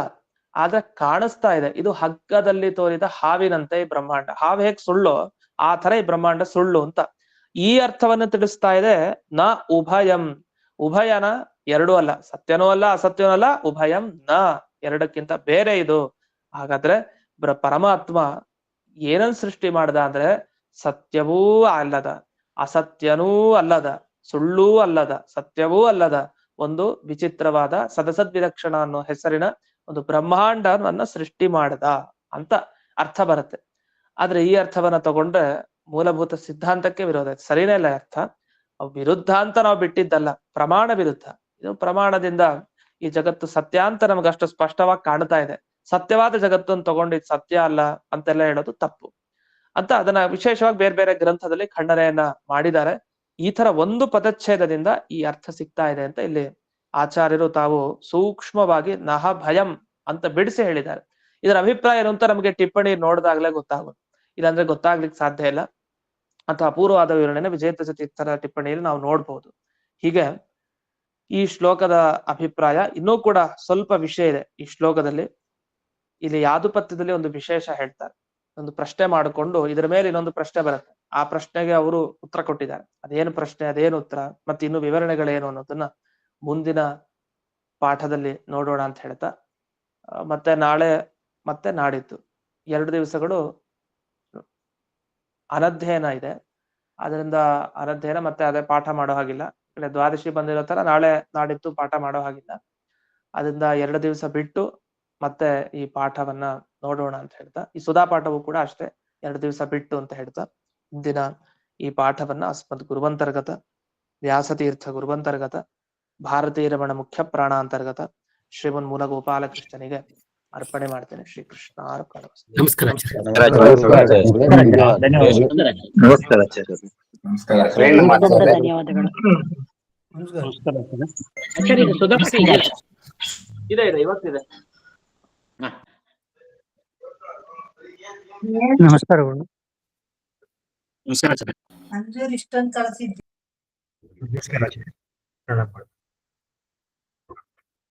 ಆದ್ರೆ ಕಾಣಿಸ್ತಾ ಇದೆ. ಇದು ಹಗ್ಗದಲ್ಲಿ ತೋರಿದ ಹಾವಿನಂತೆ ಈ ಬ್ರಹ್ಮಾಂಡ. ಹಾವು ಹೇಗ್ ಸುಳ್ಳು, ಆ ತರ ಈ ಬ್ರಹ್ಮಾಂಡ ಸುಳ್ಳು ಅಂತ ಈ ಅರ್ಥವನ್ನು ತಿಳಿಸ್ತಾ ಇದೆ. ನ ಉಭಯಂ, ಉಭಯನ ಎರಡೂ ಅಲ್ಲ, ಸತ್ಯನೂ ಅಲ್ಲ ಅಸತ್ಯನೂ ಅಲ್ಲ, ಉಭಯಂ ನ, ಎರಡಕ್ಕಿಂತ ಬೇರೆ ಇದು. ಹಾಗಾದ್ರೆ ಪರಮಾತ್ಮ ಏನನ್ ಸೃಷ್ಟಿ ಮಾಡ್ದ ಅಂದ್ರೆ ಸತ್ಯವೂ ಅಲ್ಲದ ಅಸತ್ಯನೂ ಅಲ್ಲದ ಸುಳ್ಳೂ ಅಲ್ಲದ ಸತ್ಯವೂ ಅಲ್ಲದ ಒಂದು ವಿಚಿತ್ರವಾದ ಸದಸದ್ವಿಲಕ್ಷಣ ಅನ್ನೋ ಹೆಸರಿನ ಒಂದು ಬ್ರಹ್ಮಾಂಡವನ್ನ ಸೃಷ್ಟಿ ಮಾಡದ ಅಂತ ಅರ್ಥ ಬರುತ್ತೆ. ಆದ್ರೆ ಈ ಅರ್ಥವನ್ನ ತಗೊಂಡ್ರೆ ಮೂಲಭೂತ ಸಿದ್ಧಾಂತಕ್ಕೆ ವಿರೋಧ. ಸರಿನೇ ಇಲ್ಲ ಅರ್ಥ. ವಿರುದ್ಧ ಅಂತ ನಾವು ಬಿಟ್ಟಿದ್ದಲ್ಲ, ಪ್ರಮಾಣ ವಿರುದ್ಧ. ಇದು ಪ್ರಮಾಣದಿಂದ ಈ ಜಗತ್ತು ಸತ್ಯ ಅಂತ ನಮ್ಗೆ ಅಷ್ಟು ಸ್ಪಷ್ಟವಾಗಿ ಕಾಣ್ತಾ ಇದೆ. ಸತ್ಯವಾದ ಜಗತ್ತನ್ನು ತಗೊಂಡು ಇದು ಸತ್ಯ ಅಲ್ಲ ಅಂತೆಲ್ಲ ಹೇಳೋದು ತಪ್ಪು ಅಂತ ಅದನ್ನ ವಿಶೇಷವಾಗಿ ಬೇರೆ ಬೇರೆ ಗ್ರಂಥದಲ್ಲಿ ಖಂಡನೆಯನ್ನ ಮಾಡಿದ್ದಾರೆ. ಈ ತರ ಒಂದು ಪದಚ್ಛೇದದಿಂದ ಈ ಅರ್ಥ ಸಿಗ್ತಾ ಇದೆ ಅಂತ ಇಲ್ಲಿ ಆಚಾರ್ಯರು ತಾವು ಸೂಕ್ಷ್ಮವಾಗಿ ನಹ ಭಯಂ ಅಂತ ಬಿಡಿಸಿ ಹೇಳಿದ್ದಾರೆ. ಇದರ ಅಭಿಪ್ರಾಯ ಏನು ಅಂತ ನಮಗೆ ಟಿಪ್ಪಣಿ ನೋಡಿದಾಗ್ಲೇ ಗೊತ್ತಾಗುತ್ತೆ, ಇಲ್ಲಾಂದ್ರೆ ಗೊತ್ತಾಗ್ಲಿಕ್ಕೆ ಸಾಧ್ಯ ಇಲ್ಲ. ಅಥವಾ ಅಪೂರ್ವವಾದ ವಿವರಣೆನ ವಿಜೇತ ತೀರ್ಥರ ಟಿಪ್ಪಣಿಯಲ್ಲಿ ನಾವು ನೋಡ್ಬೋದು. ಹೀಗೆ ಈ ಶ್ಲೋಕದ ಅಭಿಪ್ರಾಯ ಇನ್ನೂ ಕೂಡ ಸ್ವಲ್ಪ ವಿಷಯ ಇದೆ ಈ ಶ್ಲೋಕದಲ್ಲಿ. ಇಲ್ಲಿ ಯಾದುಪತ್ಯದಲ್ಲಿ ಒಂದು ವಿಶೇಷ ಹೇಳ್ತಾರೆ, ಒಂದು ಪ್ರಶ್ನೆ ಮಾಡಿಕೊಂಡು ಇದರ ಮೇಲೆ ಇನ್ನೊಂದು ಪ್ರಶ್ನೆ ಬರುತ್ತೆ. ಆ ಪ್ರಶ್ನೆಗೆ ಅವರು ಉತ್ತರ ಕೊಟ್ಟಿದ್ದಾರೆ. ಅದೇನು ಪ್ರಶ್ನೆ, ಅದೇನು ಉತ್ತರ, ಮತ್ತೆ ಇನ್ನು ವಿವರಣೆಗಳೇನು ಅನ್ನೋದನ್ನ ಮುಂದಿನ ಪಾಠದಲ್ಲಿ ನೋಡೋಣ ಅಂತ ಹೇಳ್ತಾ, ಮತ್ತೆ ನಾಳೆ ಮತ್ತೆ ನಾಡಿದ್ದು 2 ದಿವಸಗಳು ಅನಧ್ಯಯನ ಇದೆ. ಅದರಿಂದ ಅನಧ್ಯಯನ ಮತ್ತೆ ಅದೇ ಪಾಠ ಮಾಡೋ ಹಾಗಿಲ್ಲ. ದ್ವಾದಶಿ ಬಂದಿರೋ ತರ ನಾಳೆ ನಾಡಿದ್ದು ಪಾಠ ಮಾಡೋ ಹಾಗಿಲ್ಲ. ಅದರಿಂದ 2 ದಿವಸ ಬಿಟ್ಟು ಮತ್ತೆ ಈ ಪಾಠವನ್ನ ನೋಡೋಣ ಅಂತ ಹೇಳ್ತಾ, ಈ ಸುಧಾ ಪಾಠವು ಕೂಡ ಅಷ್ಟೇ 2 ದಿವಸ ಬಿಟ್ಟು ಅಂತ ಹೇಳ್ತಾ, ಇಂದಿನ ಈ ಪಾಠವನ್ನ ಅಸ್ಮದ್ ಗುರುವಂತರ್ಗತ ವ್ಯಾಸತೀರ್ಥ ಗುರುವಂತರ್ಗತ ಭಾರತೀಯ ರಮಣ ಮುಖ್ಯ ಪ್ರಾಣಾಂತರ್ಗತ ಶ್ರೀಮನ್ ಮೂಲ ಗೋಪಾಲಕೃಷ್ಣನಿಗೆ ಅರ್ಪಣೆ ಮಾಡ್ತೇನೆ. ಶ್ರೀಕೃಷ್ಣ ಅರ್ಪಣ. ನಮಸ್ಕಾರ. ಧನ್ಯವಾದಗಳು. ಇದೆ ಇವತ್ತಿದೆ. ನಮಸ್ಕಾರಗಳು. ಅಂಜೂರ್ ಇಷ್ಟೊಂದು ಕಳಿಸಿದ್ವಿ. ನಮಸ್ಕಾರ.